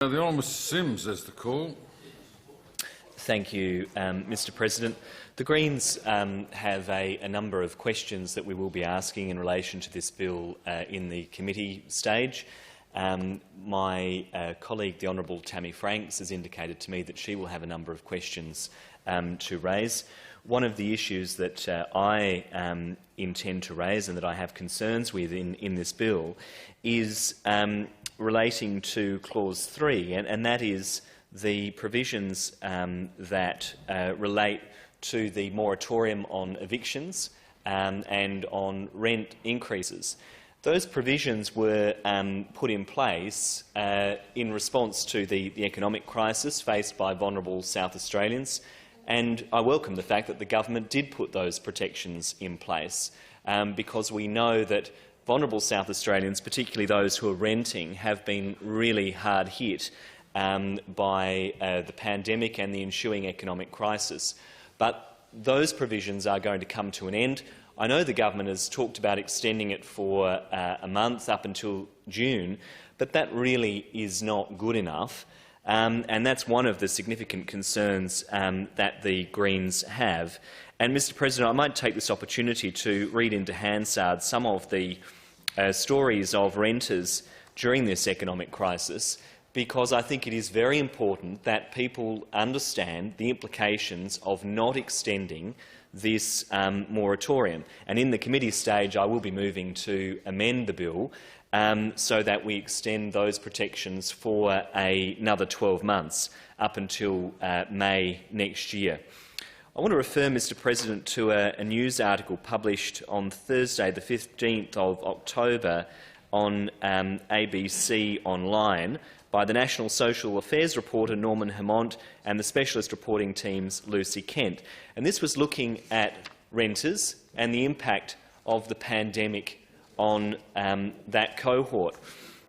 The Honourable Mr Sims has the call. Thank you, Mr President. The Greens have a number of questions that we will be asking in relation to this bill in the committee stage. My colleague, the Honourable Tammy Franks, has indicated to me that she will have a number of questions to raise. One of the issues that I intend to raise and that I have concerns with in this bill is relating to Clause 3, and that is the provisions that relate to the moratorium on evictions and on rent increases. Those provisions were put in place in response to the economic crisis faced by vulnerable South Australians, and I welcome the fact that the government did put those protections in place because we know that vulnerable South Australians, particularly those who are renting, have been really hard hit by the pandemic and the ensuing economic crisis. But those provisions are going to come to an end. I know the government has talked about extending it for a month up until June, but that really is not good enough. And that's one of the significant concerns that the Greens have. And, Mr President, I might take this opportunity to read into Hansard some of the stories of renters during this economic crisis, because I think it is very important that people understand the implications of not extending this moratorium. And in the committee stage, I will be moving to amend the bill so that we extend those protections for another 12 months up until May next year. I want to refer, Mr President, to a news article published on Thursday, the 15th of October on ABC Online by the National Social Affairs reporter Norman Hammond and the specialist reporting team's Lucy Kent. And this was looking at renters and the impact of the pandemic on that cohort.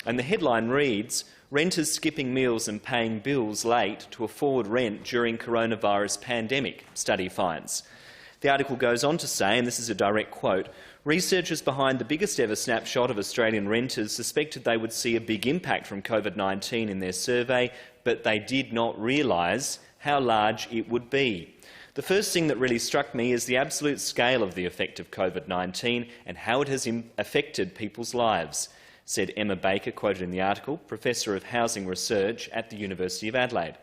And the headline reads, "Renters skipping meals and paying bills late to afford rent during coronavirus pandemic, study finds." The article goes on to say, and this is a direct quote, "Researchers behind the biggest ever snapshot of Australian renters suspected they would see a big impact from COVID-19 in their survey, but they did not realise how large it would be. The first thing that really struck me is the absolute scale of the effect of COVID-19 and how it has affected people's lives," said Emma Baker, quoted in the article, Professor of Housing Research at the University of Adelaide.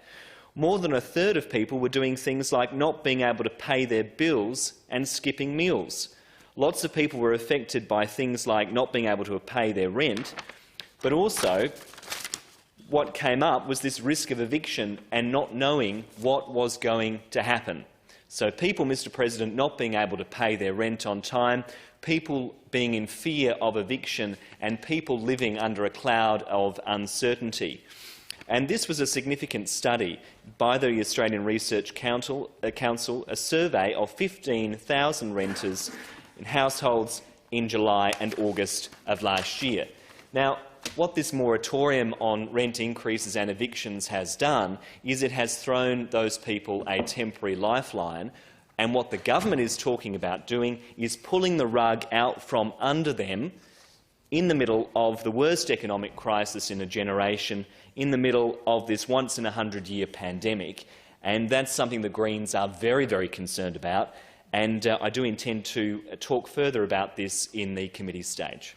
More than a third of people were doing things like not being able to pay their bills and skipping meals. Lots of people were affected by things like not being able to pay their rent, but also what came up was this risk of eviction and not knowing what was going to happen. So people, Mr President, not being able to pay their rent on time, people being in fear of eviction, and people living under a cloud of uncertainty. And this was a significant study by the Australian Research Council, a survey of 15,000 renters in households in July and August of last year. Now, what this moratorium on rent increases and evictions has done is it has thrown those people a temporary lifeline, and what the government is talking about doing is pulling the rug out from under them in the middle of the worst economic crisis in a generation, in the middle of this once-in-a-100-year pandemic. And that's something the Greens are very, very concerned about, and I do intend to talk further about this in the committee stage.